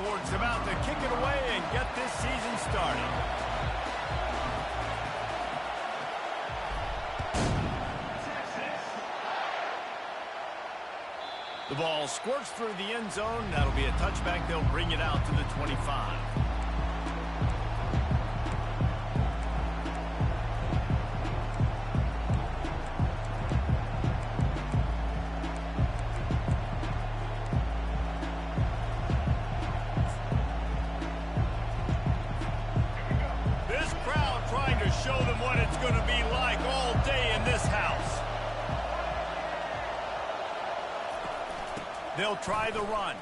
Fireworks about to kick it away and get this season started. The ball squirts through the end zone. That'll be a touchback. They'll bring it out to the 25. This crowd trying to show them what it's going to be like all day in this house. They'll try the run.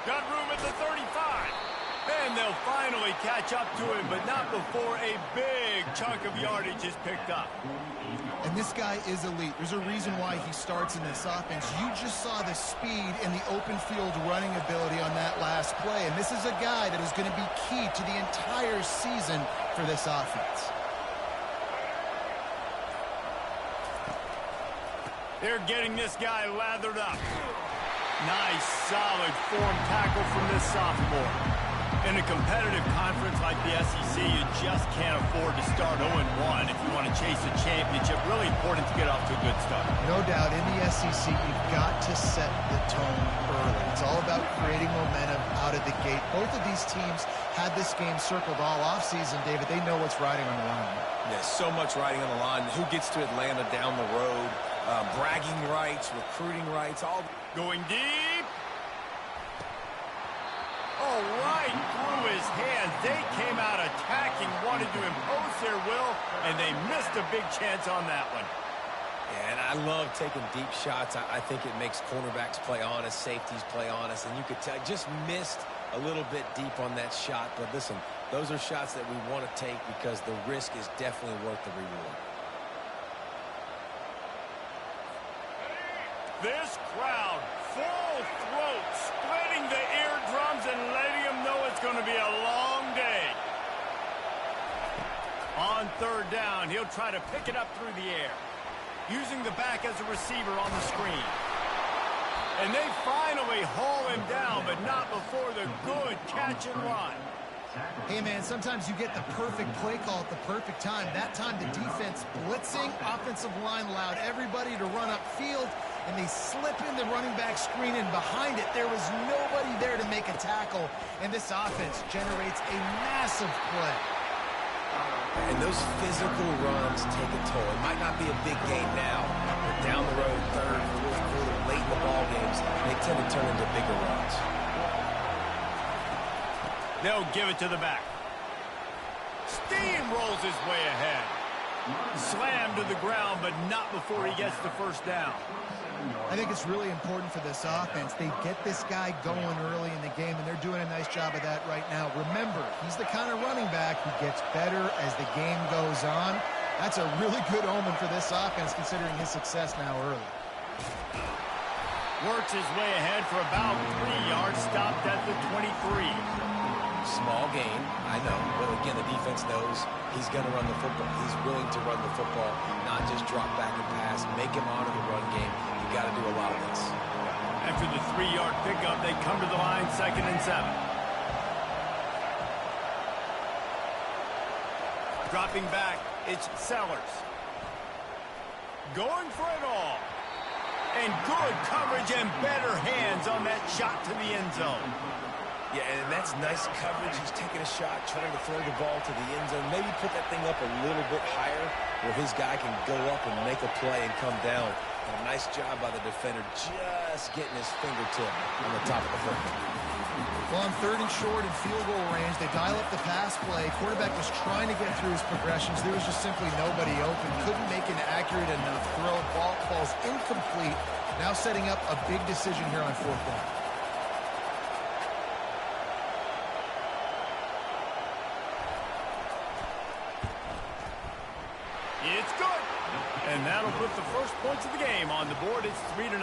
Got room at the 35. And they'll finally catch up to him, but not before a big chunk of yardage is picked up. And this guy is elite. There's a reason why he starts in this offense. You just saw the speed and the open field running ability on that last play. And this is a guy that is going to be key to the entire season for this offense. They're getting this guy lathered up. Nice, solid form tackle from this sophomore. In a competitive conference like the SEC, you just can't afford to start 0-1 if you want to chase a championship. Really important to get off to a good start. No doubt, in the SEC, you've got to set the tone early. It's all about creating momentum out of the gate. Both of these teams had this game circled all offseason, David. They know what's riding on the line. There's so much riding on the line. Who gets to Atlanta down the road? Bragging rights, recruiting rights, all going deep. Oh, right through his hands. They came out attacking, wanted to impose their will, and they missed a big chance on that one. Yeah, and I love taking deep shots. I think it makes cornerbacks play honest, safeties play honest, and you could tell just missed a little bit deep on that shot. But listen, those are shots that we want to take because the risk is definitely worth the reward. This crowd, full throat, splitting the eardrums and letting them know it's going to be a long day. On third down, he'll try to pick it up through the air, using the back as a receiver on the screen. And they finally haul him down, but not before the good catch and run. Hey, man, sometimes you get the perfect play call at the perfect time. That time the defense blitzing, offensive line allowed everybody to run upfield, and they slip in the running back screen, and behind it, there was nobody there to make a tackle, and this offense generates a massive play. And those physical runs take a toll. It might not be a big game now, but down the road, third, fourth quarter, late in the ball games, they tend to turn into bigger runs. They'll give it to the back. Steamrolls his way ahead. Slammed to the ground, but not before he gets the first down. I think it's really important for this offense. They get this guy going early in the game, and they're doing a nice job of that right now. Remember, he's the kind of running back who gets better as the game goes on. That's a really good omen for this offense, considering his success now early. Works his way ahead for about 3 yards, stopped at the 23. Small game, I know, but again, the defense knows he's going to run the football. He's willing to run the football, not just drop back and pass, make him honor the run game. You got to do a lot of this. After the 3-yard pickup, they come to the line, 2nd and 7. Dropping back, it's Sellers. Going for it all. And good coverage and better hands on that shot to the end zone. Yeah, and that's nice coverage. He's taking a shot, trying to throw the ball to the end zone. Maybe put that thing up a little bit higher where his guy can go up and make a play and come down. And a nice job by the defender just getting his fingertip on the top of the football. Well, on 3rd and short and field goal range, they dial up the pass play. Quarterback was trying to get through his progressions. There was just simply nobody open. Couldn't make an accurate enough throw. Ball falls incomplete. Now setting up a big decision here on 4th down. It's good. And that'll put the first points of the game on the board. It's 3-0.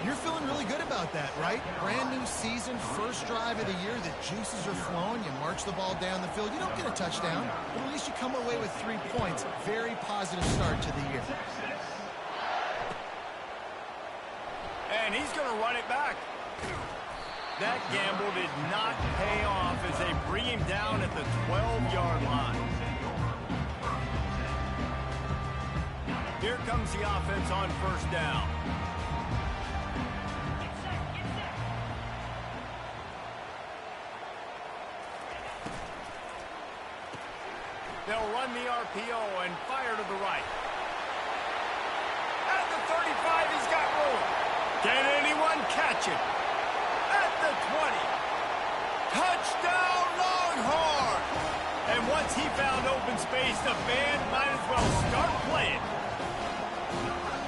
You're feeling really good about that, right? Brand new season, first drive of the year. The juices are flowing. You march the ball down the field. You don't get a touchdown, but at least you come away with 3 points. Very positive start to the year. And he's going to run it back. That gamble did not pay off as they bring him down at the 12-yard line. Here comes the offense on first down. They'll run the RPO and fire to the right. At the 35, he's got room. Can anyone catch it? At the 20. Touchdown, Longhorn! And once he found open space, the band might as well start playing.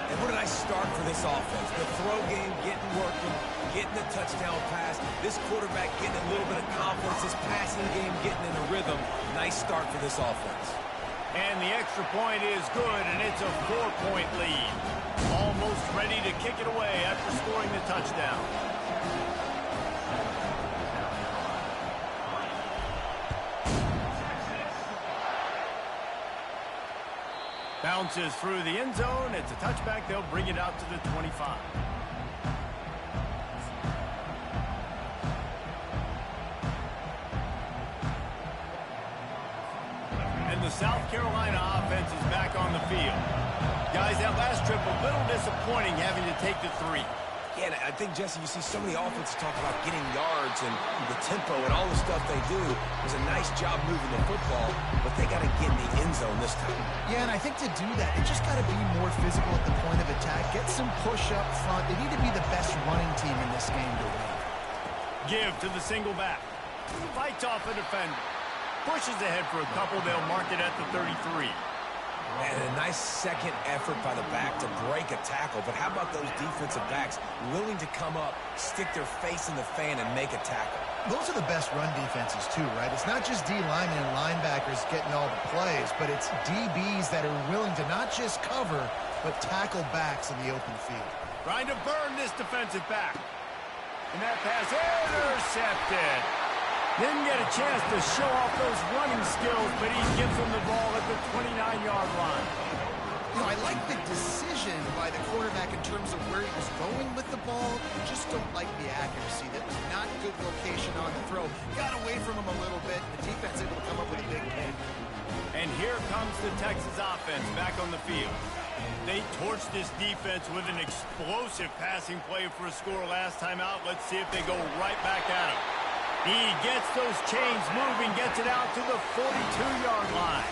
And what a nice start for this offense. The throw game getting working, getting the touchdown pass. This quarterback getting a little bit of confidence. This passing game getting in a rhythm. Nice start for this offense. And the extra point is good, and it's a 4-point lead. Almost ready to kick it away after scoring the touchdown. Bounces through the end zone. It's a touchback. They'll bring it out to the 25. And the South Carolina offense is back on the field. Guys, that last trip a little disappointing having to take the 3. Yeah, and I think, Jesse, you see so many offenses talk about getting yards and the tempo and all the stuff they do. It was a nice job moving the football, but they got to get in the end zone this time. Yeah, and I think to do that, they just got to be more physical at the point of attack. Get some push up front. They need to be the best running team in this game to win. Give to the single back. Fights off a defender. Pushes ahead for a couple. They'll mark it at the 33. And a nice second effort by the back to break a tackle. But how about those defensive backs willing to come up, stick their face in the fan, and make a tackle? Those are the best run defenses, too, right? It's not just D-linemen and linebackers getting all the plays, but it's DBs that are willing to not just cover, but tackle backs in the open field. Trying to burn this defensive back. And that pass intercepted. Didn't get a chance to show off those running skills, but he gives them the ball at the 29-yard line. You know, I like the decision by the quarterback in terms of where he was going with the ball. Just don't like the accuracy. That was not good location on the throw. Got away from him a little bit. The defense able to come up with a big pick. And here comes the Texas offense back on the field. They torched this defense with an explosive passing play for a score last time out. Let's see if they go right back at him. He gets those chains moving, gets it out to the 42-yard line.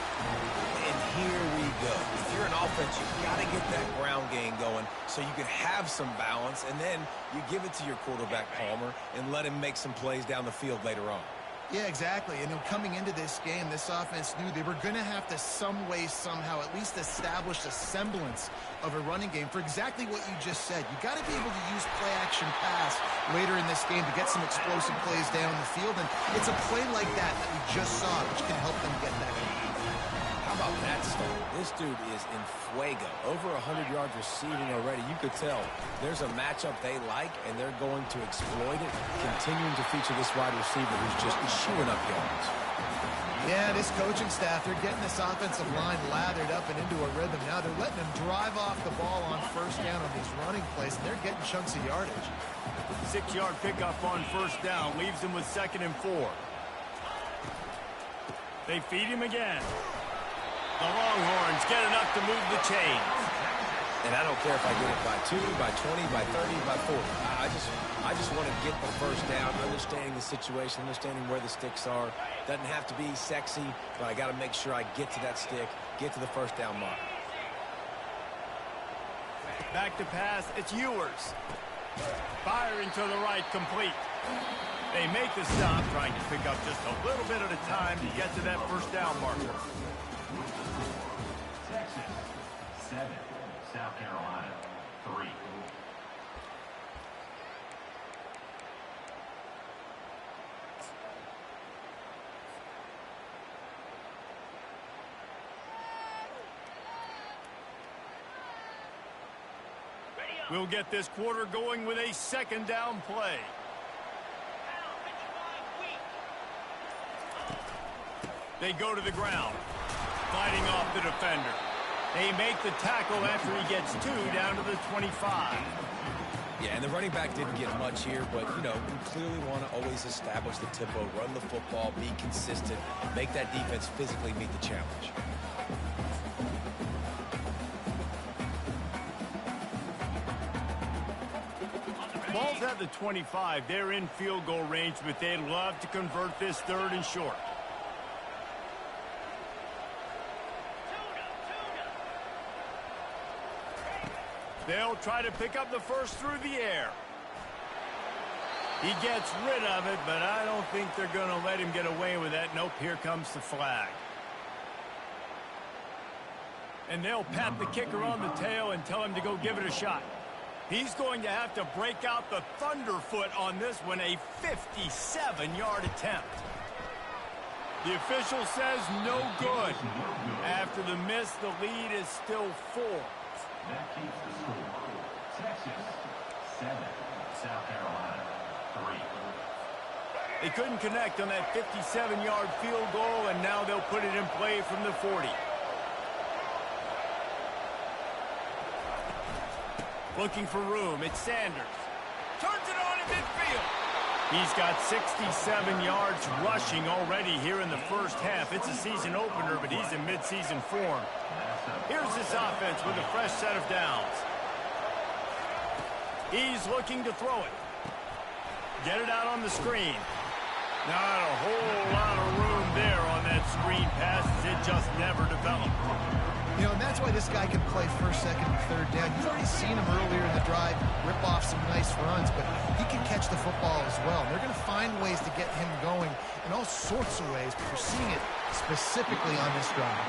And here we go. If you're an offense, you've got to get that ground game going so you can have some balance, and then you give it to your quarterback, Palmer, and let him make some plays down the field later on. Yeah, exactly. And coming into this game, this offense knew they were going to have to some way, somehow, at least establish a semblance of a running game for exactly what you just said. You got to be able to use play-action pass later in this game to get some explosive plays down the field. And it's a play like that we just saw, which can help them get that. How about that start? This dude is in fuego. Over 100 yards receiving already. You could tell there's a matchup they like, and they're going to exploit it, continuing to feature this wide receiver who's just chewing up yards. Yeah, this coaching staff, they're getting this offensive line lathered up and into a rhythm. Now they're letting them drive off the ball on first down on these running plays, and they're getting chunks of yardage. 6-yard pickup on first down leaves them with 2nd and 4. They feed him again. The Longhorns get enough to move the chains. And I don't care if I get it by 2, by 20, by 30, by 40. I just want to get the first down, understanding the situation, understanding where the sticks are. Doesn't have to be sexy, but I got to make sure I get to that stick, get to the first down mark. Back to pass, it's Ewers. Firing to the right, complete. They make the stop, trying to pick up just a little bit at a time to get to that first down marker. Texas, 7. South Carolina, 3. We'll get this quarter going with a 2nd down play. They go to the ground, fighting off the defender. They make the tackle after he gets 2 down to the 25. Yeah, and the running back didn't get much here, but, you know, we clearly want to always establish the tempo, run the football, be consistent, make that defense physically meet the challenge. Ball's at the 25. They're in field goal range, but they'd love to convert this 3rd and short. They'll try to pick up the first through the air. He gets rid of it, but I don't think they're going to let him get away with that. Nope, here comes the flag. And they'll pat the kicker on the tail and tell him to go give it a shot. He's going to have to break out the thunderfoot on this one, a 57-yard attempt. The official says no good. After the miss, the lead is still 4. That keeps the score. Texas 7, South Carolina 3. They couldn't connect on that 57-yard field goal, and now they'll put it in play from the 40. Looking for room, it's Sanders. Turns it on in midfield. He's got 67 yards rushing already here in the first half. It's a season opener, but he's in midseason form. Here's this offense with a fresh set of downs. He's looking to throw it. Get it out on the screen. Not a whole lot of room there on that screen pass. It just never developed. You know, and that's why this guy can play 1st, 2nd, and 3rd down. You've already seen him earlier in the drive rip off some nice runs, but he can catch the football as well. And they're going to find ways to get him going in all sorts of ways, but we're seeing it specifically on this drive.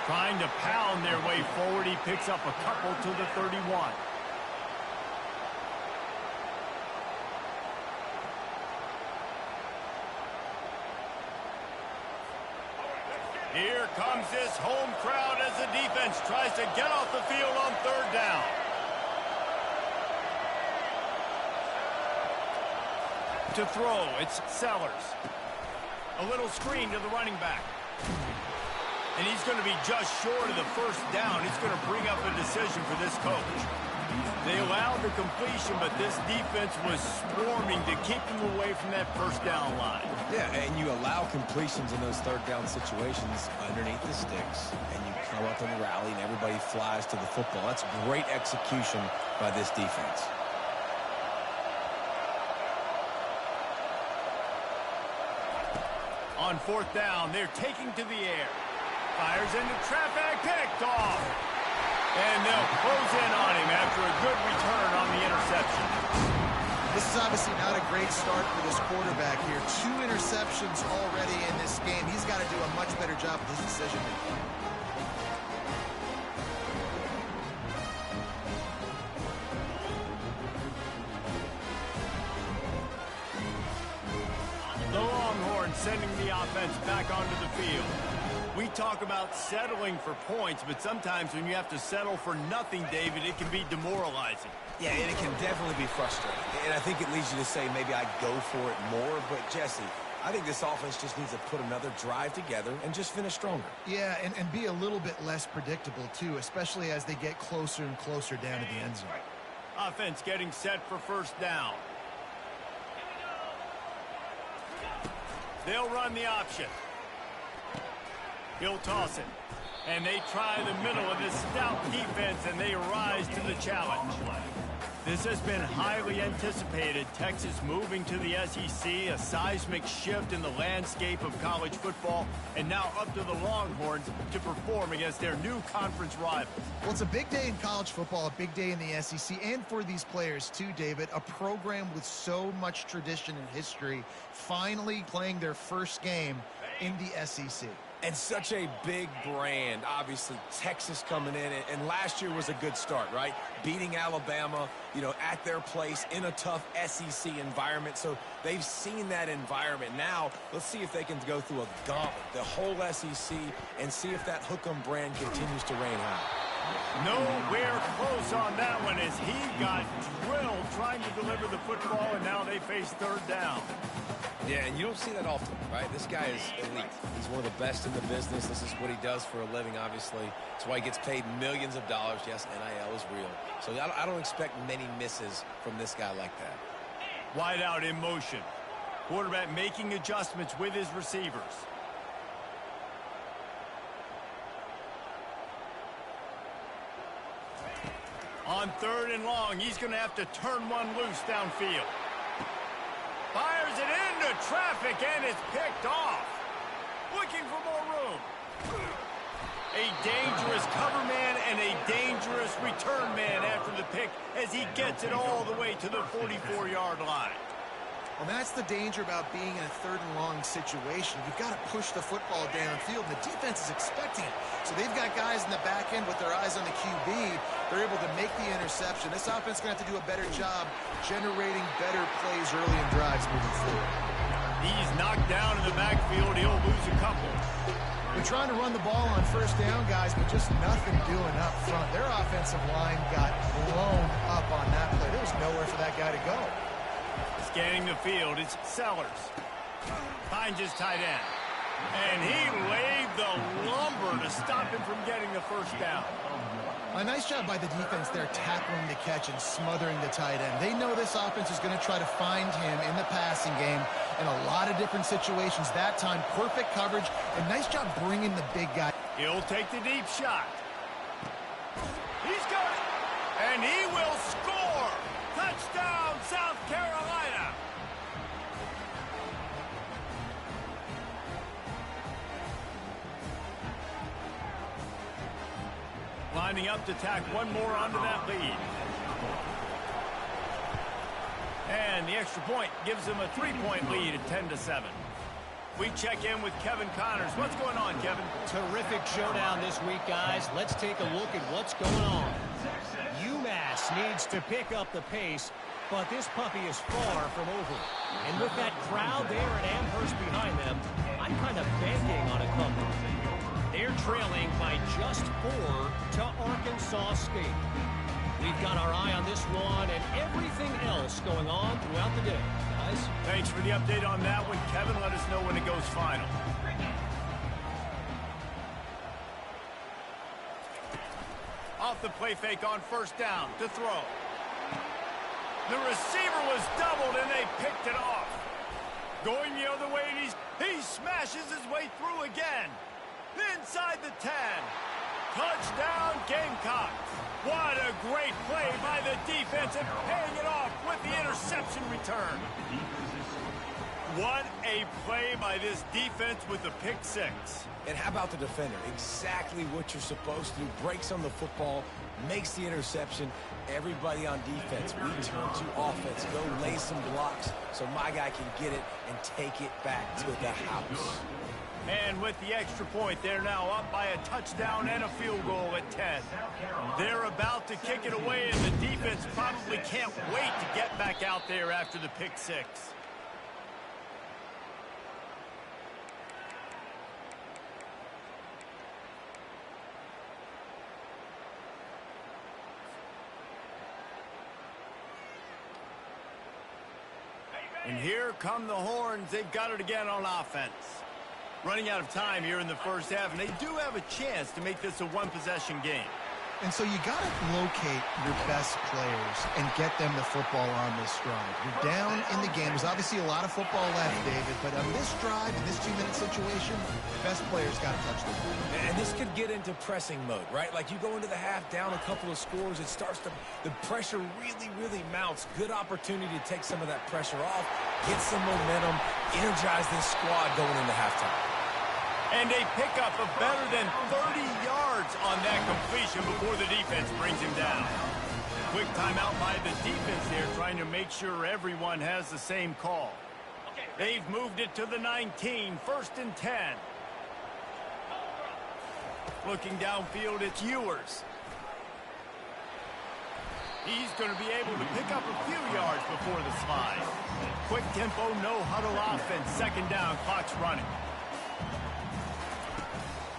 Trying to pound their way forward. He picks up a couple to the 31. Here comes this home crowd as the defense tries to get off the field on 3rd down. To throw, it's Sellers. A little screen to the running back. And he's going to be just short of the 1st down. It's going to bring up a decision for this coach. They allowed the completion, but this defense was swarming to keep them away from that 1st down line. Yeah, and you allow completions in those 3rd down situations underneath the sticks, and you come up and rally, and everybody flies to the football. That's great execution by this defense. On 4th down, they're taking to the air. Fires into traffic, picked off. And they'll close in on him after a good return on the interception. This is obviously not a great start for this quarterback here. 2 interceptions already in this game. He's got to do a much better job with his decision-making. The Longhorns sending the offense back onto the field. We talk about settling for points, but sometimes when you have to settle for nothing, David, it can be demoralizing. Yeah, and it can definitely be frustrating. And I think it leads you to say maybe I go for it more. But, Jesse, I think this offense just needs to put another drive together and just finish stronger. Yeah, and be a little bit less predictable, too, especially as they get closer and closer down to the end zone. Offense getting set for 1st down. They'll run the option. He'll toss it. And they try the middle of this stout defense, and they rise to the challenge. This has been highly anticipated. Texas moving to the SEC, a seismic shift in the landscape of college football, and now up to the Longhorns to perform against their new conference rivals. Well, it's a big day in college football, a big day in the SEC, and for these players too, David. A program with so much tradition and history finally playing their first game in the SEC. And such a big brand. Obviously, Texas coming in, and last year was a good start, right? Beating Alabama, you know, at their place in a tough SEC environment. So they've seen that environment. Now, let's see if they can go through a gauntlet, the whole SEC, and see if that Hook'em brand continues to reign high. Nowhere close on that one as he got drilled trying to deliver the football, and now they face 3rd down. Yeah, and you don't see that often, right? This guy is elite. He's one of the best in the business. This is what he does for a living, obviously. That's why he gets paid millions of dollars. Yes, NIL is real. So I don't expect many misses from this guy like that. Wide out in motion. Quarterback making adjustments with his receivers. On 3rd and long, he's going to have to turn one loose downfield. Fires it into traffic, and it's picked off. Looking for more room. A dangerous cover man and a dangerous return man after the pick as he gets it all the way to the 44-yard line. Well, that's the danger about being in a 3rd and long situation. You've got to push the football downfield, and the defense is expecting it. So they've got guys in the back end with their eyes on the QB. They're able to make the interception. This offense is going to have to do a better job generating better plays early in drives moving forward. He's knocked down in the backfield. He'll lose a couple. They're trying to run the ball on 1st down, guys, but just nothing doing up front. Their offensive line got blown up on that play. There was nowhere for that guy to go. Scanning the field, it's Sellers. Finds his tight end. And he laid the lumber to stop him from getting the 1st down. A nice job by the defense there tackling the catch and smothering the tight end. They know this offense is going to try to find him in the passing game in a lot of different situations. That time, perfect coverage, and nice job bringing the big guy. He'll take the deep shot. He's got it. And he will score. Touchdown, South Carolina. Lining up to tack one more onto that lead. And the extra point gives them a 3-point lead at 10-7. We check in with Kevin Connors. What's going on, Kevin? Terrific showdown this week, guys. Let's take a look at what's going on. UMass needs to pick up the pace, but this puppy is far from over. And with that crowd there at Amherst behind them, I'm kind of banking on a comeback. They're trailing by just 4 to Arkansas State. We've got our eye on this one and everything else going on throughout the day, guys. Thanks for the update on that one, Kevin. Let us know when it goes final. Off the play fake on 1st down to throw. The receiver was doubled and they picked it off. Going the other way, and he smashes his way through again. Inside the 10. Touchdown, Gamecocks. What a great play by the defense and paying it off with the interception return. What a play by this defense with the pick 6. And how about the defender? Exactly what you're supposed to do. Breaks on the football, makes the interception. Everybody on defense, we turn to offense. Go lay some blocks so my guy can get it and take it back to the house. And with the extra point, they're now up by a touchdown and a field goal at 10. They're about to kick it away, and the defense probably can't wait to get back out there after the pick 6. And here come the Horns. They've got it again on offense. Running out of time here in the 1st half, and they do have a chance to make this a one-possession game. And so you got to locate your best players and get them the football on this drive. You're down in the game. There's obviously a lot of football left, David, but on this drive, in this 2-minute situation, best players got to touch the ball. And this could get into pressing mode, right? Like you go into the half down a couple of scores, it starts to, the pressure really, really mounts. Good opportunity to take some of that pressure off, get some momentum, energize this squad going into halftime. And a pickup of better than 30 yards on that completion before the defense brings him down. Quick timeout by the defense there, trying to make sure everyone has the same call. They've moved it to the 19, 1st and 10. Looking downfield, it's Ewers. He's going to be able to pick up a few yards before the slide. Quick tempo, no huddle offense, 2nd down, clock's running.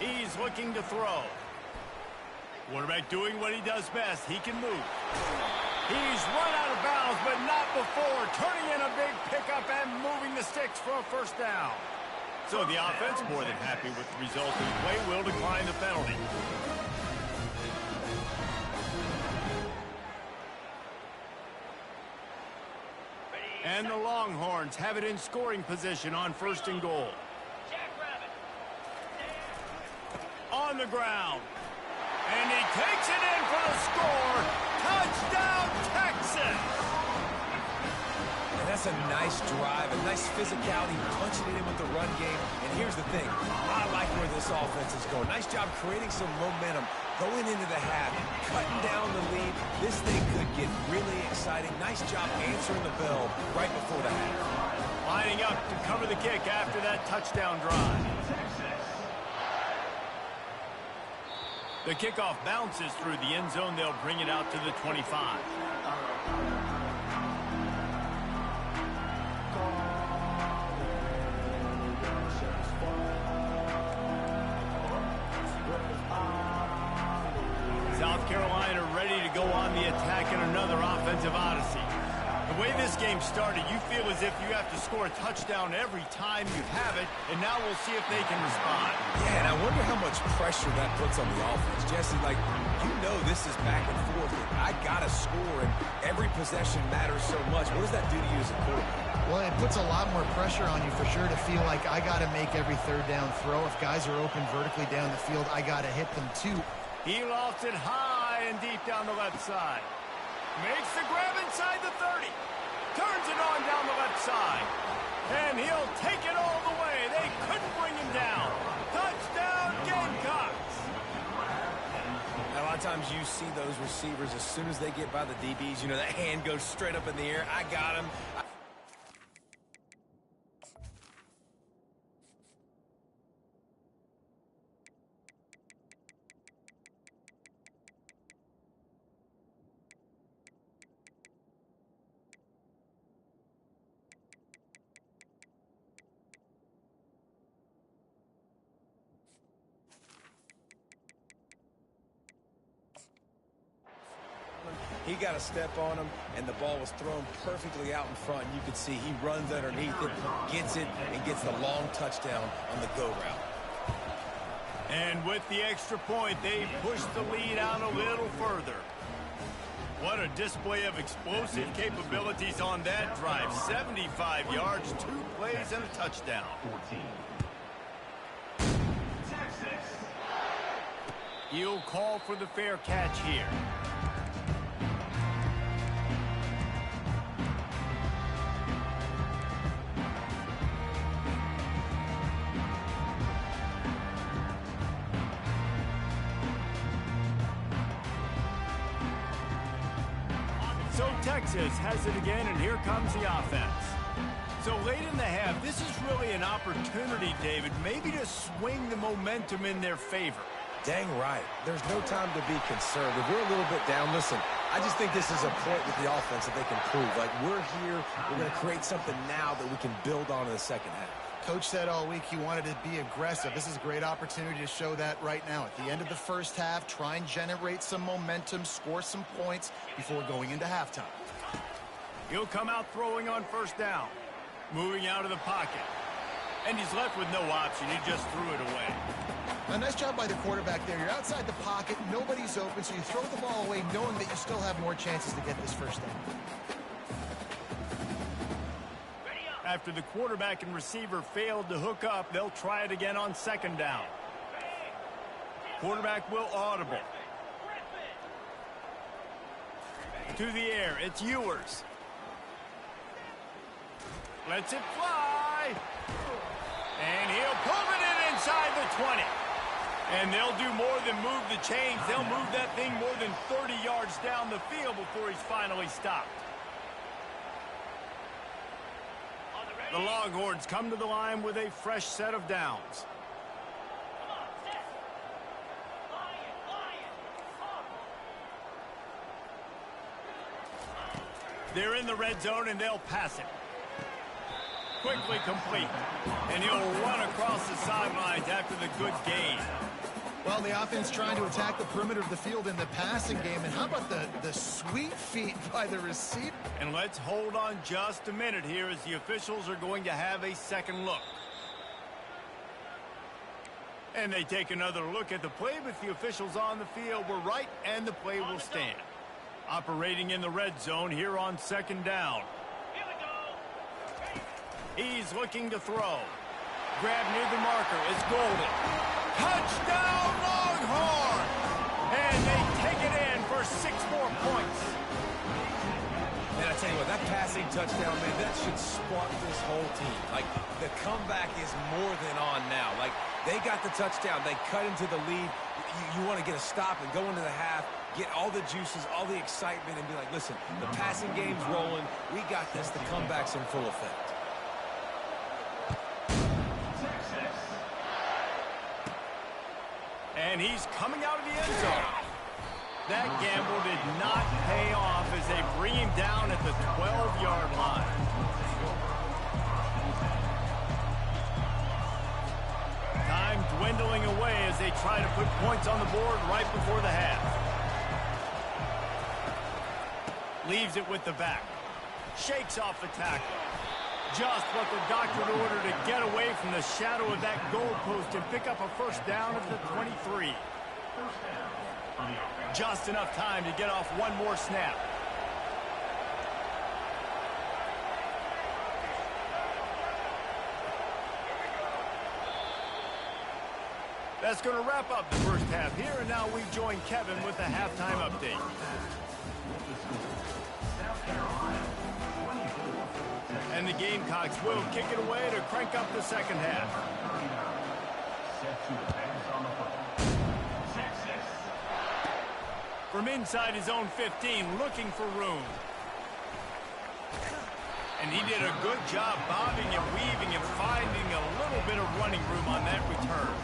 He's looking to throw. Quarterback doing what he does best. He can move. He's run out of bounds, but not before. Turning in a big pickup and moving the sticks for a first down. So the offense, more than happy with the result of the play, will decline the penalty. And the Longhorns have it in scoring position on 1st and goal. On the ground. And he takes it in for the score. Touchdown, Texas! And that's a nice drive, a nice physicality, punching it in with the run game. And here's the thing, I like where this offense is going. Nice job creating some momentum, going into the half, cutting down the lead. This thing could get really exciting. Nice job answering the bell right before the half. Lining up to cover the kick after that touchdown drive. The kickoff bounces through the end zone. They'll bring it out to the 25. South Carolina ready to go on the attack in another offensive odyssey. The way this game started, you feel as if you have to score a touchdown every time you have it, and now we'll see if they can respond. Yeah, and I wonder how much pressure that puts on the offense. Jesse, like, you know this is back and forth. I got to score, and every possession matters so much. What does that do to you as a quarterback? Well, it puts a lot more pressure on you for sure to feel like I got to make every third down throw. If guys are open vertically down the field, I got to hit them too. He lofts it high and deep down the left side. Makes the grab inside the 30. Turns it on down the left side. And he'll take it all the way. They couldn't bring him down. Touchdown, Gamecocks. A lot of times you see those receivers, as soon as they get by the DBs, you know, that hand goes straight up in the air. I got him. He got a step on him, and the ball was thrown perfectly out in front. You could see he runs underneath it, gets it, and gets the long touchdown on the go route. And with the extra point, they push the lead out a little further. What a display of explosive capabilities on that drive. 75 yards, 2 plays, and a touchdown. 14. Texas. He'll call for the fair catch here. So Texas has it again, and here comes the offense. So late in the half, this is really an opportunity, David, maybe to swing the momentum in their favor. Dang right. There's no time to be concerned. If we're a little bit down, listen, I just think this is a point with the offense that they can prove. Like, we're here, we're going to create something now that we can build on in the second half. Coach said all week he wanted to be aggressive. This is a great opportunity to show that right now. At the end of the first half, try and generate some momentum, score some points before going into halftime. He'll come out throwing on first down, moving out of the pocket. And he's left with no option. He just threw it away. A nice job by the quarterback there. You're outside the pocket, nobody's open, so you throw the ball away knowing that you still have more chances to get this first down. After the quarterback and receiver failed to hook up, they'll try it again on second down. Quarterback will audible. To the air, it's Ewers. Lets it fly. And he'll pull it in inside the 20. And they'll do more than move the chains. They'll move that thing more than 30 yards down the field before he's finally stopped. The Longhorns come to the line with a fresh set of downs. They're in the red zone, and they'll pass it. Quickly complete. And he'll run across the sidelines after the good gain. Well, the offense trying to attack the perimeter of the field in the passing game. And how about the sweet feet by the receiver? And let's hold on just a minute here as the officials are going to have a second look. And they take another look at the play, but the officials on the field were right, and the play will stand. Operating in the red zone here on second down. He's looking to throw. Grab near the marker. It's Golden. Touchdown, Longhorns! And they take it in for 6 more points. And I tell you what, that passing touchdown, man, that should spark this whole team. Like, the comeback is more than on now. Like, they got the touchdown. They cut into the lead. You want to get a stop and go into the half, get all the juices, all the excitement, and be like, listen, the passing game's rolling. We got this. The comeback's in full effect. And he's coming out of the end zone. That gamble did not pay off as they bring him down at the 12-yard line. Time dwindling away as they try to put points on the board right before the half. Leaves it with the back. Shakes off the tackle. Just what the doctor ordered to get away from the shadow of that goalpost and pick up a first down at the 23. Just enough time to get off one more snap. That's going to wrap up the first half here, and now we join Kevin with the halftime update. And the Gamecocks will kick it away to crank up the second half. From inside his own 15, looking for room. And he did a good job bobbing and weaving and finding a little bit of running room on that return.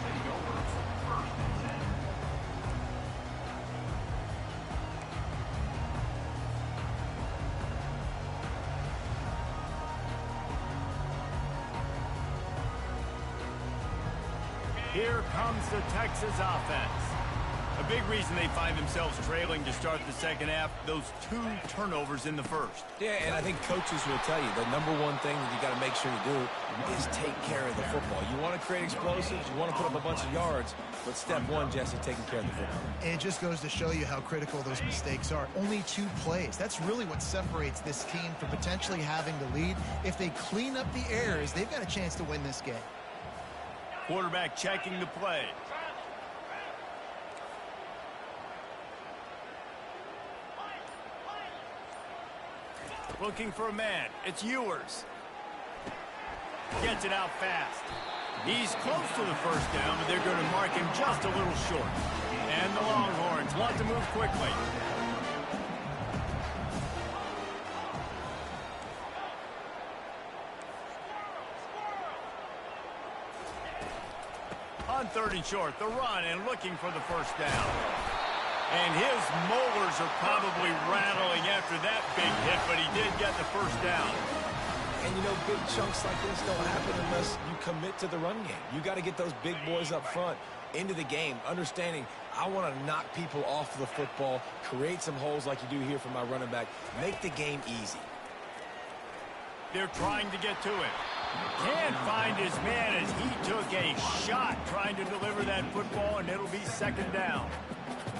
Here comes the Texas offense. A big reason they find themselves trailing to start the second half, those 2 turnovers in the first. Yeah, and I think coaches will tell you the number one thing that you got to make sure you do is take care of the football. You want to create explosives, you want to put up a bunch of yards, but step one, Jesse, taking care of the football. And it just goes to show you how critical those mistakes are. Only 2 plays. That's really what separates this team from potentially having the lead. If they clean up the errors, they've got a chance to win this game. Quarterback checking the play. Looking for a man. It's Ewers. Gets it out fast. He's close to the first down, but they're going to mark him just a little short. And the Longhorns want to move quickly. On 3rd and short, the run and looking for the first down. And his molars are probably rattling after that big hit, but he did get the first down. And, you know, big chunks like this don't happen unless you commit to the run game. You got to get those big boys up front into the game, understanding I want to knock people off the football, create some holes like you do here for my running back, make the game easy. They're trying to get to it. Can't find his man as he took a shot trying to deliver that football, and it'll be second down.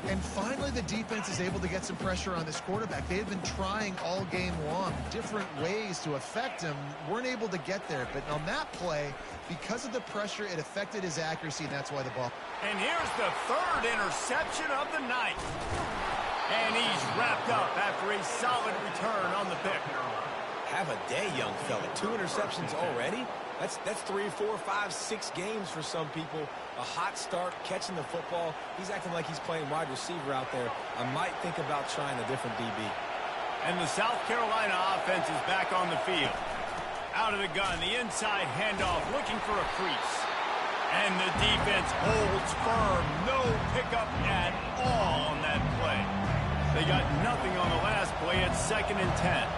And finally, the defense is able to get some pressure on this quarterback. They had been trying all game long, different ways to affect him, weren't able to get there. But on that play, because of the pressure, it affected his accuracy, and that's why the ball. And here's the 3rd interception of the night. And he's wrapped up after a solid return on the pick. Have a day, young fella. 2 interceptions already? That's 3, 4, 5, 6 games for some people. A hot start, catching the football. He's acting like he's playing wide receiver out there. I might think about trying a different DB. And the South Carolina offense is back on the field. Out of the gun, the inside handoff, looking for a crease. And the defense holds firm. No pickup at all on that play. They got nothing on the last play. It's 2nd and 10.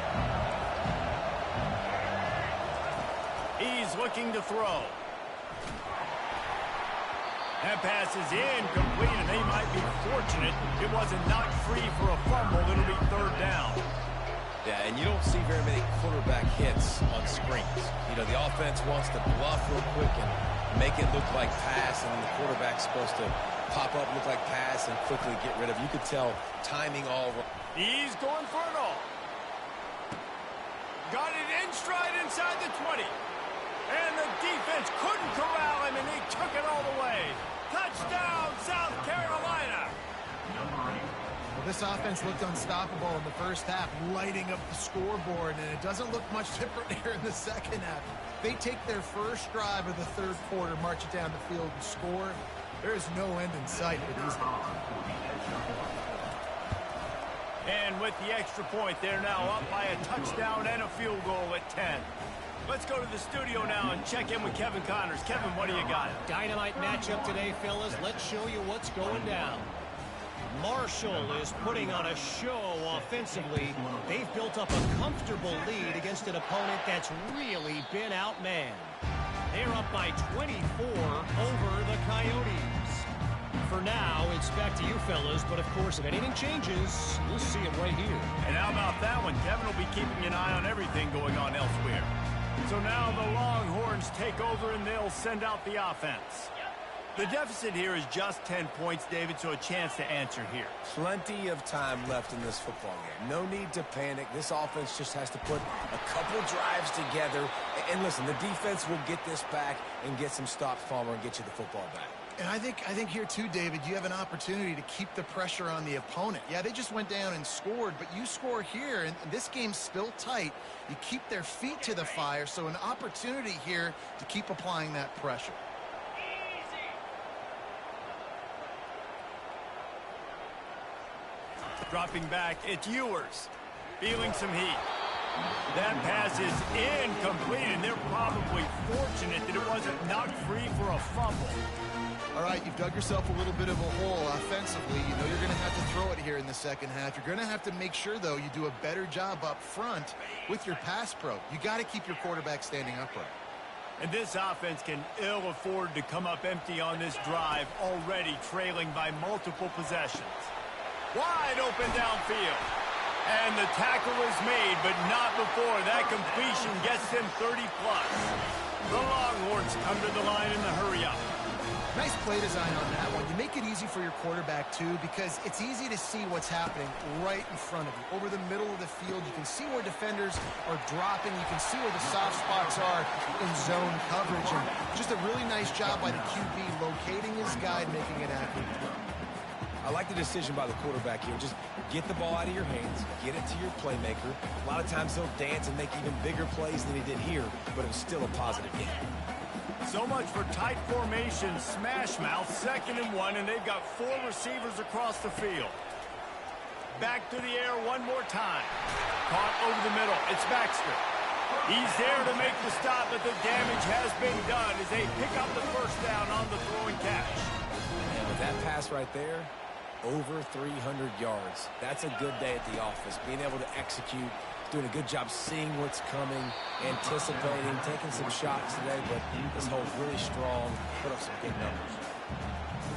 He's looking to throw. That pass is incomplete, and they might be fortunate it wasn't knocked free for a fumble. It'll be third down. Yeah, and you don't see very many quarterback hits on screens. You know, the offense wants to bluff real quick and make it look like pass, and the quarterback's supposed to pop up, look like pass, and quickly get rid of. You could tell timing all. He's going for it all. Got it in stride inside the 20. And the defense couldn't corral him, and he took it all the way. Touchdown, South Carolina. Well, this offense looked unstoppable in the first half, lighting up the scoreboard, and it doesn't look much different here in the second half. They take their first drive of the third quarter, march it down the field, and score. There is no end in sight for these guys. And with the extra point, they're now up by a touchdown and a field goal at 10. Let's go to the studio now and check in with Kevin Connors. Kevin, what do you got? Dynamite matchup today, fellas. Let's show you what's going down. Marshall is putting on a show offensively. They've built up a comfortable lead against an opponent that's really been outmanned. They're up by 24 over the Coyotes. For now, it's back to you, fellas. But, of course, if anything changes, we'll see it right here. And how about that one? Kevin will be keeping an eye on everything going on elsewhere. So now the Longhorns take over, and they'll send out the offense. The deficit here is just 10 points, David, so a chance to answer here. Plenty of time left in this football game. No need to panic. This offense just has to put a couple drives together. And listen, the defense will get this back and get some stops, Palmer, and get you the football back. And I think here too, David, you have an opportunity to keep the pressure on the opponent. Yeah, they just went down and scored, but you score here, and this game's still tight. You keep their feet to the fire, so an opportunity here to keep applying that pressure. Dropping back, it's Ewers. Feeling some heat. That pass is incomplete, and they're probably fortunate that it wasn't knocked free for a fumble. All right, you've dug yourself a little bit of a hole offensively. You know you're going to have to throw it here in the second half. You're going to have to make sure, though, you do a better job up front with your pass pro. You got to keep your quarterback standing upright. And this offense can ill afford to come up empty on this drive, already trailing by multiple possessions. Wide open downfield. And the tackle is made, but not before that completion gets them 30-plus. The Longhorns come to the line in the hurry-up. Nice play design on that one. You make it easy for your quarterback, too, because it's easy to see what's happening right in front of you. Over the middle of the field, you can see where defenders are dropping. You can see where the soft spots are in zone coverage. And just a really nice job by the QB locating his guy and making it accurate. I like the decision by the quarterback here. Just get the ball out of your hands, get it to your playmaker. A lot of times he'll dance and make even bigger plays than he did here, but it was still a positive game. So much for tight formation, smash mouth, 2nd and 1, and they've got 4 receivers across the field. Back to the air one more time. Caught over the middle. It's Baxter. He's there to make the stop, but the damage has been done as they pick up the first down on the throwing catch. And with that pass right there, over 300 yards. That's a good day at the office. Being able to execute, doing a good job seeing what's coming, anticipating, taking some shots today, but this hole's really strong, put up some good numbers.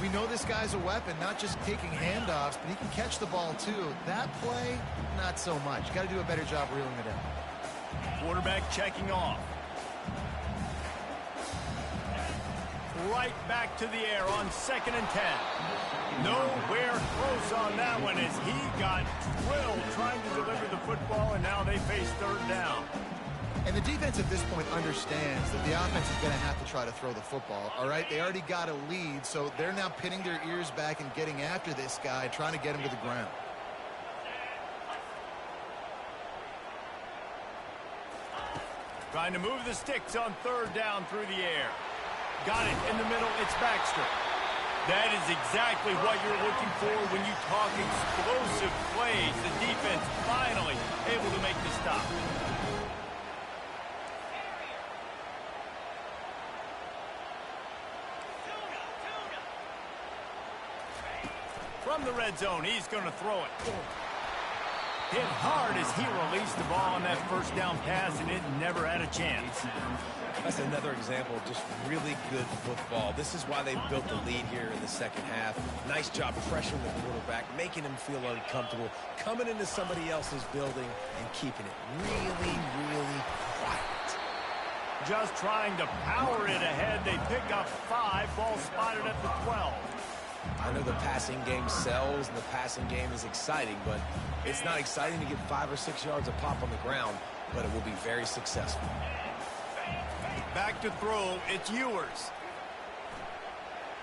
We know this guy's a weapon, not just taking handoffs, but he can catch the ball too. That play, not so much. Got to do a better job reeling it in. Quarterback checking off. Right back to the air on 2nd and 10. Nowhere close on that one as he got drilled trying to deliver the football, and now they face 3rd down. And the defense at this point understands that the offense is going to have to try to throw the football, all right? They already got a lead, so they're now pinning their ears back and getting after this guy, trying to get him to the ground. Trying to move the sticks on 3rd down through the air. Got it in the middle. It's Baxter. That is exactly what you're looking for when you talk explosive plays. The defense finally able to make the stop. From the red zone, he's going to throw it. Hit hard as he released the ball on that first down pass, and it never had a chance. That's another example of just really good football. This is why they built the lead here in the second half. Nice job pressuring the quarterback, making him feel uncomfortable, coming into somebody else's building and keeping it really, really quiet. Just trying to power it ahead. They pick up 5. Ball spotted at the 12. I know the passing game sells and the passing game is exciting, but it's not exciting to get 5 or 6 yards of pop on the ground, but it will be very successful. Back to throw. It's Ewers.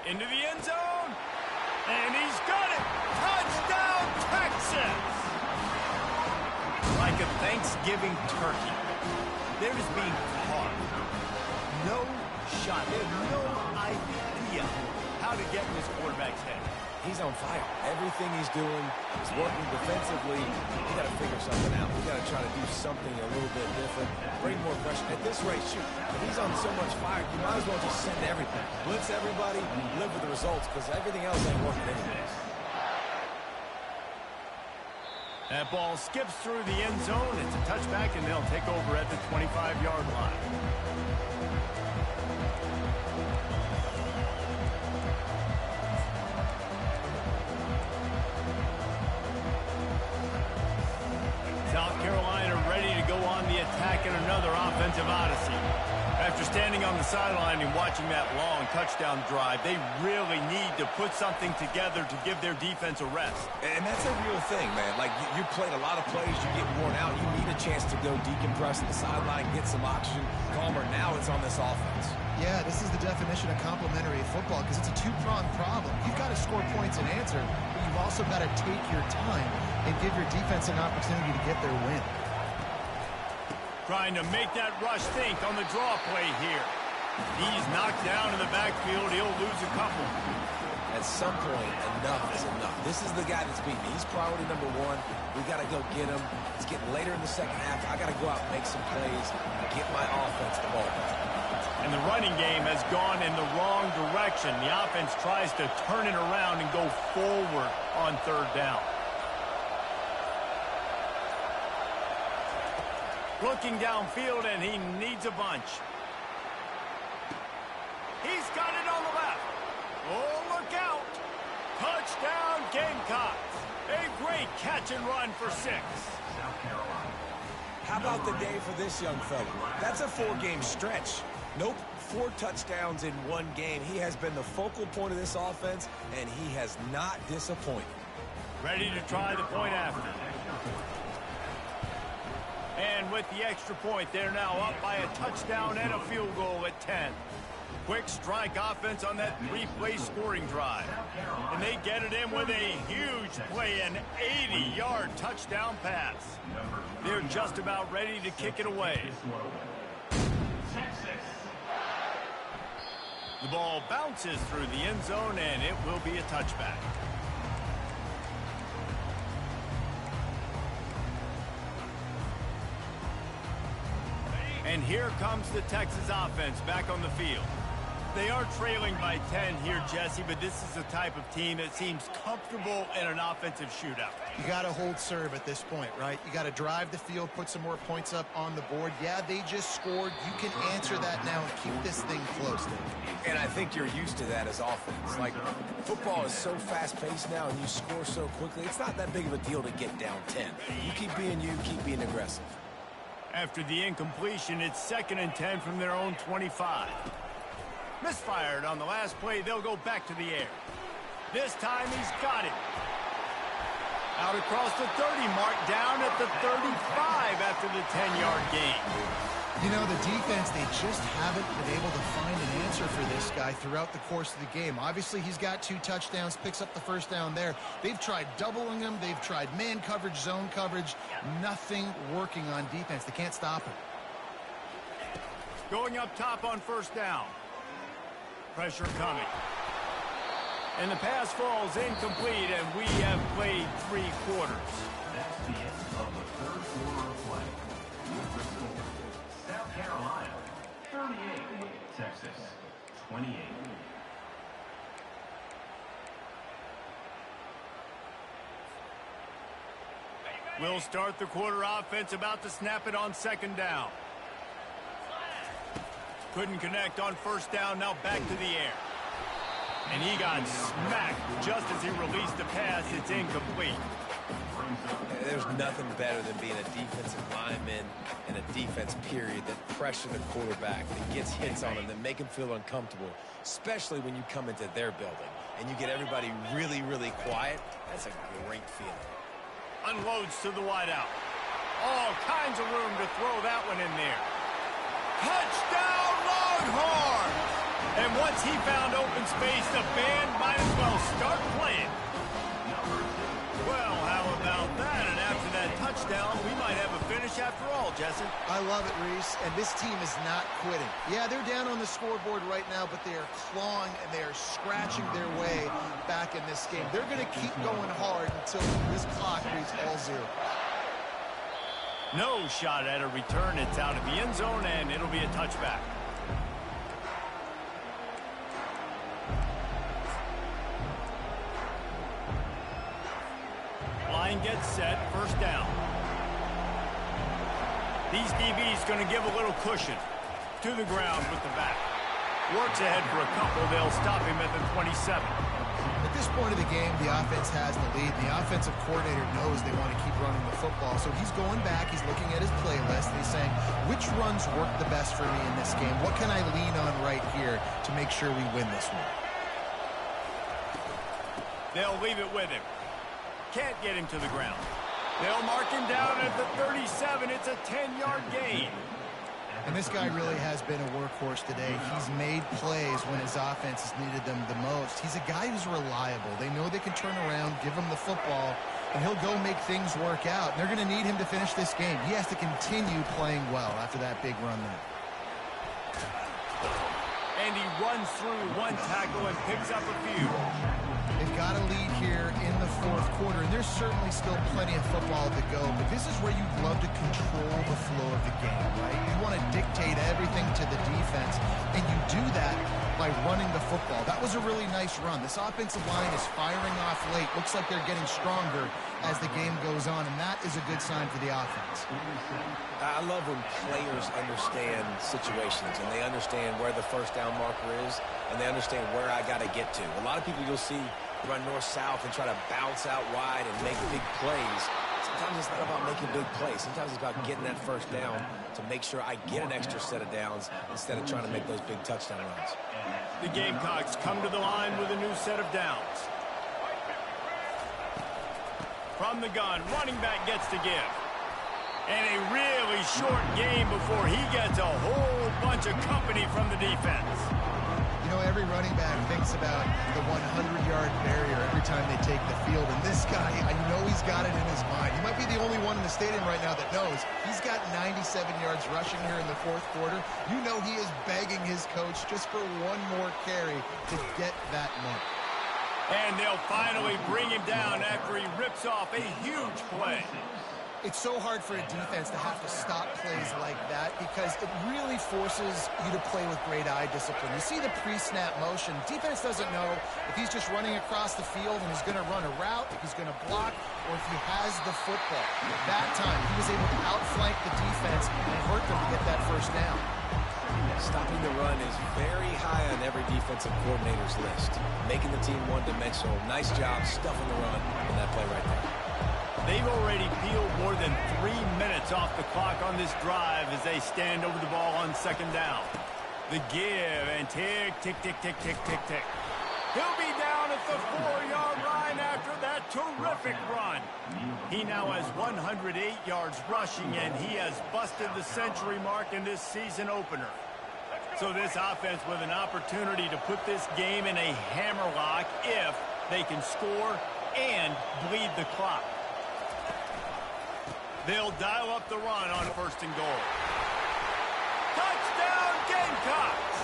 Into the end zone. And he's got it. Touchdown, Texas. Like a Thanksgiving turkey. They're just being carved. No shot. They have no idea how to get in this quarterback's head. He's on fire. Everything he's doing is working defensively. We got to figure something out. We got to try to do something a little bit different. Bring more pressure. At this rate, shoot. If he's on so much fire, you might as well just send everything. Blitz everybody, live with the results, because everything else ain't working anyways. That ball skips through the end zone. It's a touchback, and they'll take over at the 25-yard line. South Carolina ready to go on the attack in another offensive odyssey. After standing on the sideline and watching that long touchdown drive, they really need to put something together to give their defense a rest. And that's a real thing, man. Like, you played a lot of plays, you get worn out, you need a chance to go decompress on the sideline, get some oxygen, calmer. Now it's on this offense. Yeah, this is the definition of complementary football because it's a two-pronged problem. You've got to score points and answer, but you've also got to take your time and give your defense an opportunity to get their win. Trying to make that rush think on the draw play here. He's knocked down in the backfield. He'll lose a couple. At some point, enough is enough. This is the guy that's beaten. He's priority number 1. We got to go get him. It's getting later in the second half. I got to go out and make some plays and get my offense the ball back. And the running game has gone in the wrong direction. The offense tries to turn it around and go forward on third down. Looking downfield, and he needs a bunch. He's got it on the left. Oh, look out. Touchdown, Gamecocks. A great catch and run for 6. South Carolina. How about the day for this young fella? That's a 4-game stretch. Nope, 4 touchdowns in 1 game. He has been the focal point of this offense, and he has not disappointed. Ready to try the point after. And with the extra point, they're now up by a touchdown and a field goal at 10. Quick strike offense on that 3-play scoring drive. And they get it in with a huge play, an 80-yard touchdown pass. They're just about ready to kick it away. The ball bounces through the end zone, and it will be a touchback. And here comes the Texas offense back on the field. They are trailing by 10 here, Jesse, but this is the type of team that seems comfortable in an offensive shootout. You got to hold serve at this point, right? You got to drive the field, put some more points up on the board. Yeah, they just scored. You can answer that now and keep this thing close. And I think you're used to that as offense. Like, football is so fast-paced now and you score so quickly, it's not that big of a deal to get down 10. You keep being aggressive. After the incompletion, it's 2nd and 10 from their own 25. Misfired on the last play. They'll go back to the air. This time he's got it. Out across the 30 mark, down at the 35 after the 10-yard gain. You know, the defense, they just haven't been able to find an answer for this guy throughout the course of the game. Obviously, he's got 2 touchdowns, picks up the first down there. They've tried doubling him. They've tried man coverage, zone coverage. Nothing working on defense. They can't stop him. Going up top on first down. Pressure coming. And the pass falls incomplete, and we have played 3 quarters. That's the end of the third quarter of play. With the score, South Carolina 38, Texas 28. We'll start the quarter offense, about to snap it on second down. Couldn't connect on first down, now back to the air. And he got smacked just as he released the pass. It's incomplete. There's nothing better than being a defensive lineman and a defense period that pressure the quarterback, that gets hits on him, that make him feel uncomfortable, especially when you come into their building and you get everybody really, really quiet. That's a great feeling. Unloads to the wideout. All kinds of room to throw that one in there. Touchdown, Longhorns! And once he found open space, the band might as well start playing. Well, how about that? And after that touchdown, we might have a finish after all, Jesse. I love it, Reese, and this team is not quitting. Yeah, they're down on the scoreboard right now, but they are clawing and they are scratching their way back in this game. They're going to keep going hard until this clock reads all zero. No shot at a return. It's out of the end zone, and it'll be a touchback. Line gets set, first down. These DBs going to give a little cushion to the ground with the back. Works ahead for a couple. They'll stop him at the 27. At this point of the game, the offense has the lead. The offensive coordinator knows they want to keep running the football. So he's going back, he's looking at his playlist, and he's saying, which runs work the best for me in this game? What can I lean on right here to make sure we win this one? They'll leave it with him. Can't get him to the ground. They'll mark him down at the 37. It's a 10-yard gain. And this guy really has been a workhorse today. He's made plays when his offense has needed them the most. He's a guy who's reliable. They know they can turn around, give him the football, and he'll go make things work out. They're going to need him to finish this game. He has to continue playing well after that big run there. And he runs through one tackle and picks up a few. They've got a lead here in the fourth quarter, and there's certainly still plenty of football to go, but this is where you'd love to control the flow of the game, right? You want to dictate everything to the defense, and you do that by running the football. That was a really nice run. This offensive line is firing off late. Looks like they're getting stronger as the game goes on, and that is a good sign for the offense. I love when players understand situations and they understand where the first down marker is and they understand where I got to get to. A lot of people you'll see run north-south and try to bounce out wide and make big plays. Sometimes it's not about making big plays. Sometimes it's about getting that first down to make sure I get an extra set of downs instead of trying to make those big touchdown runs. The Gamecocks come to the line with a new set of downs. From the gun, running back gets to give. And a really short game before he gets a whole bunch of company from the defense. You know, every running back thinks about the 100-yard barrier every time they take the field. And this guy, I know he's got it in his mind. He might be the only one in the stadium right now that knows he's got 97 yards rushing here in the fourth quarter. You know he is begging his coach just for one more carry to get that mark. And they'll finally bring him down after he rips off a huge play. It's so hard for a defense to have to stop plays like that because it really forces you to play with great eye discipline. You see the pre-snap motion. Defense doesn't know if he's just running across the field and he's going to run a route, if he's going to block, or if he has the football. That time, he was able to outflank the defense and hurt them to get that first down. Stopping the run is very high on every defensive coordinator's list. Making the team one-dimensional. Nice job stuffing the run on that play right there. They've already peeled more than 3 minutes off the clock on this drive as they stand over the ball on second down. The give and tick, tick, tick, tick, tick, tick, tick. He'll be down at the 4-yard line after that terrific run. He now has 108 yards rushing, and he has busted the century mark in this season opener. So this offense with an opportunity to put this game in a hammerlock if they can score and bleed the clock. They'll dial up the run on first and goal. Touchdown, Gamecocks!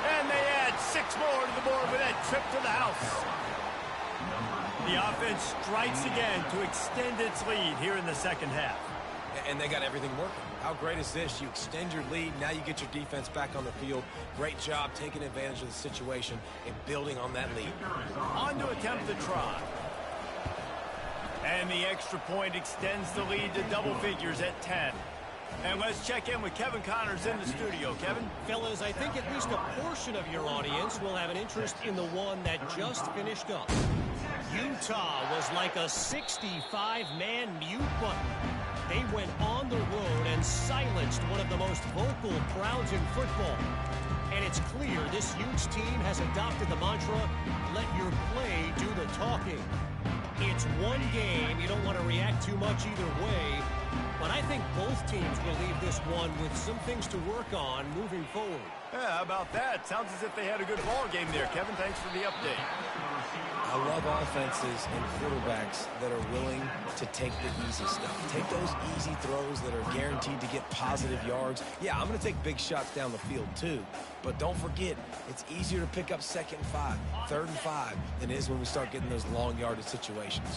And they add 6 more to the board with that trip to the house. The offense strikes again to extend its lead here in the second half. And they got everything working. How great is this? You extend your lead, now you get your defense back on the field. Great job taking advantage of the situation and building on that lead. On to attempt the try. And the extra point extends the lead to double figures at 10. And let's check in with Kevin Connors in the studio. Kevin? Fellas, I think at least a portion of your audience will have an interest in the one that just finished up. Utah was like a 65-man mute button. They went on the road and silenced one of the most vocal crowds in football. And it's clear this Utes team has adopted the mantra, let your play do the talking. It's one game. You don't want to react too much either way. But I think both teams will leave this one with some things to work on moving forward. Yeah, how about that? Sounds as if they had a good ball game there. Kevin, thanks for the update. I love offenses and quarterbacks that are willing to take the easy stuff. Take those easy throws that are guaranteed to get positive yards. Yeah, I'm going to take big shots down the field too. But don't forget, it's easier to pick up 2nd and 5, 3rd and 5 than it is when we start getting those long yardage situations.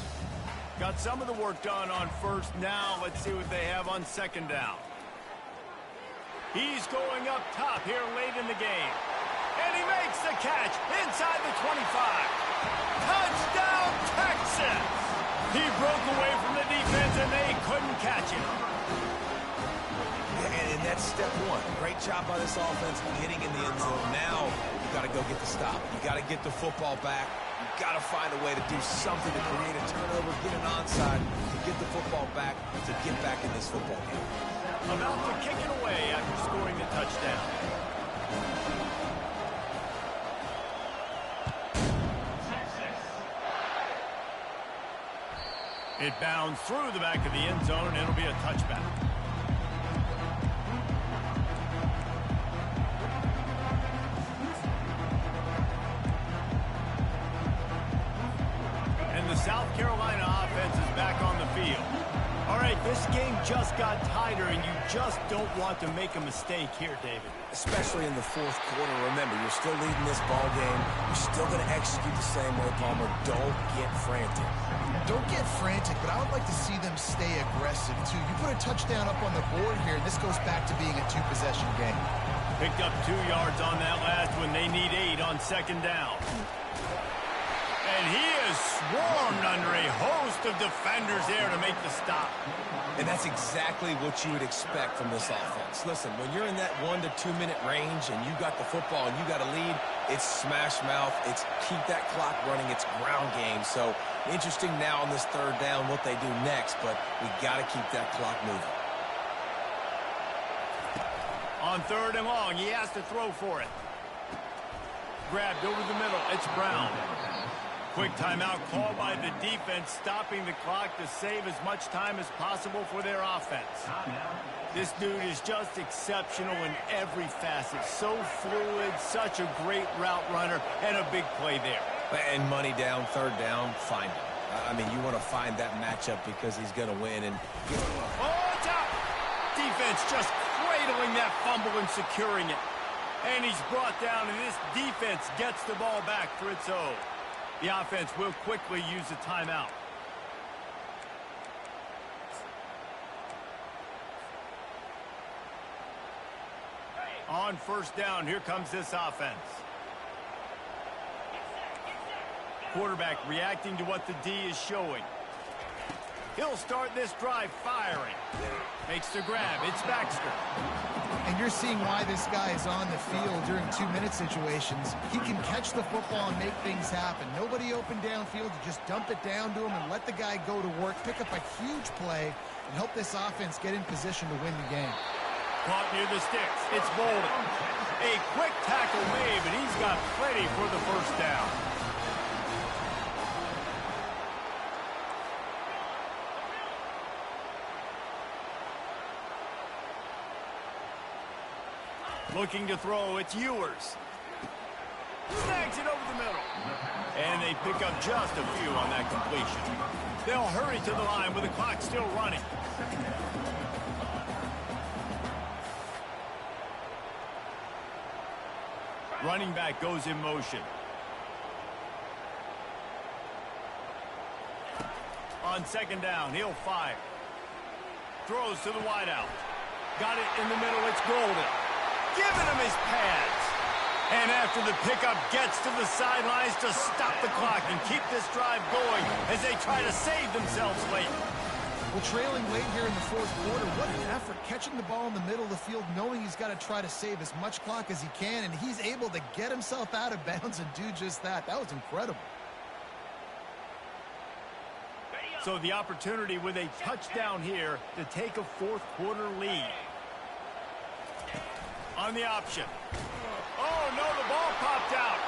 Got some of the work done on 1st. Now let's see what they have on 2nd down. He's going up top here late in the game. And he makes the catch inside the 25. Touchdown, Texas! He broke away from the defense, and they couldn't catch him. And that's step one. Great job by this offense getting in the end zone. Now you got to go get the stop. You got to get the football back. You got to find a way to do something to create a turnover, get an onside, to get the football back, to get back in this football game. About to kick it away after scoring the touchdown. It bounds through the back of the end zone, and it'll be a touchback. And the South Carolina offense is back on the field. All right, this game just got tighter, and you just don't want to make a mistake here, David. Especially in the 4th quarter. Remember, you're still leading this ball game. You're still going to execute the same way, Palmer. Don't get frantic. Don't get frantic, but I would like to see them stay aggressive, too. You put a touchdown up on the board here, and this goes back to being a 2-possession game. Picked up 2 yards on that last one. They need 8 on 2nd down. And he is swarmed under a host of defenders there to make the stop. And that's exactly what you would expect from this offense. Listen, when you're in that 1 to 2 minute range and you got the football and you got a lead, it's smash mouth. It's keep that clock running. It's ground game. So interesting now on this 3rd down what they do next, but we got to keep that clock moving. On 3rd and long, he has to throw for it. Grabbed over the middle. It's Brown. Quick timeout called by the defense, stopping the clock to save as much time as possible for their offense. This dude is just exceptional in every facet. So fluid, such a great route runner, and a big play there. And money down, 3rd down, find him. I mean, you want to find that matchup because he's going to win. And oh, it's out! Defense just cradling that fumble and securing it. And he's brought down, and this defense gets the ball back for its own. The offense will quickly use a timeout. On 1st down, here comes this offense. Quarterback reacting to what the D is showing. He'll start this drive firing. Makes the grab. It's Baxter. And you're seeing why this guy is on the field during 2-minute situations. He can catch the football and make things happen. Nobody open downfield. You just dump it down to him and let the guy go to work, pick up a huge play, and help this offense get in position to win the game. Caught near the sticks. It's Bolden. A quick tackle made, but he's got plenty for the 1st down. Looking to throw, it's Ewers. Snags it over the middle. And they pick up just a few on that completion. They'll hurry to the line with the clock still running. Running back goes in motion. On 2nd down, he'll fire. Throws to the wideout. Got it in the middle, it's Golden. Giving him his pads. And after the pickup gets to the sidelines to stop the clock and keep this drive going as they try to save themselves late. Well, trailing late here in the fourth quarter, what an effort. Catching the ball in the middle of the field, knowing he's got to try to save as much clock as he can, and he's able to get himself out of bounds and do just that. That was incredible. So the opportunity with a touchdown here to take a fourth quarter lead. On the option. Oh, no, the ball popped out.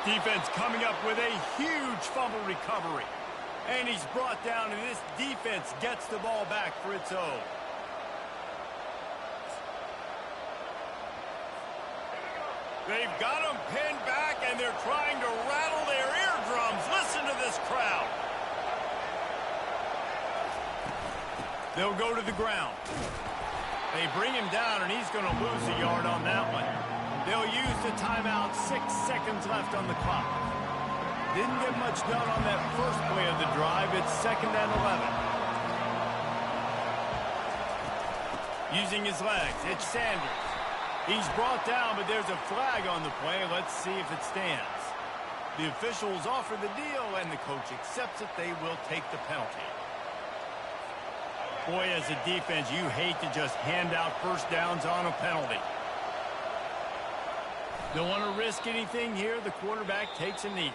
Defense coming up with a huge fumble recovery. And he's brought down, and this defense gets the ball back for its own. They've got him pinned back, and they're trying to rattle their eardrums. Listen to this crowd. They'll go to the ground. They bring him down, and he's going to lose a yard on that one. They'll use the timeout. 6 seconds left on the clock. Didn't get much done on that first play of the drive. It's 2nd and 11. Using his legs, it's Sanders. He's brought down, but there's a flag on the play. Let's see if it stands. The officials offer the deal, and the coach accepts it. They will take the penalty. Boy, as a defense, you hate to just hand out first downs on a penalty. Don't want to risk anything here. The quarterback takes a knee.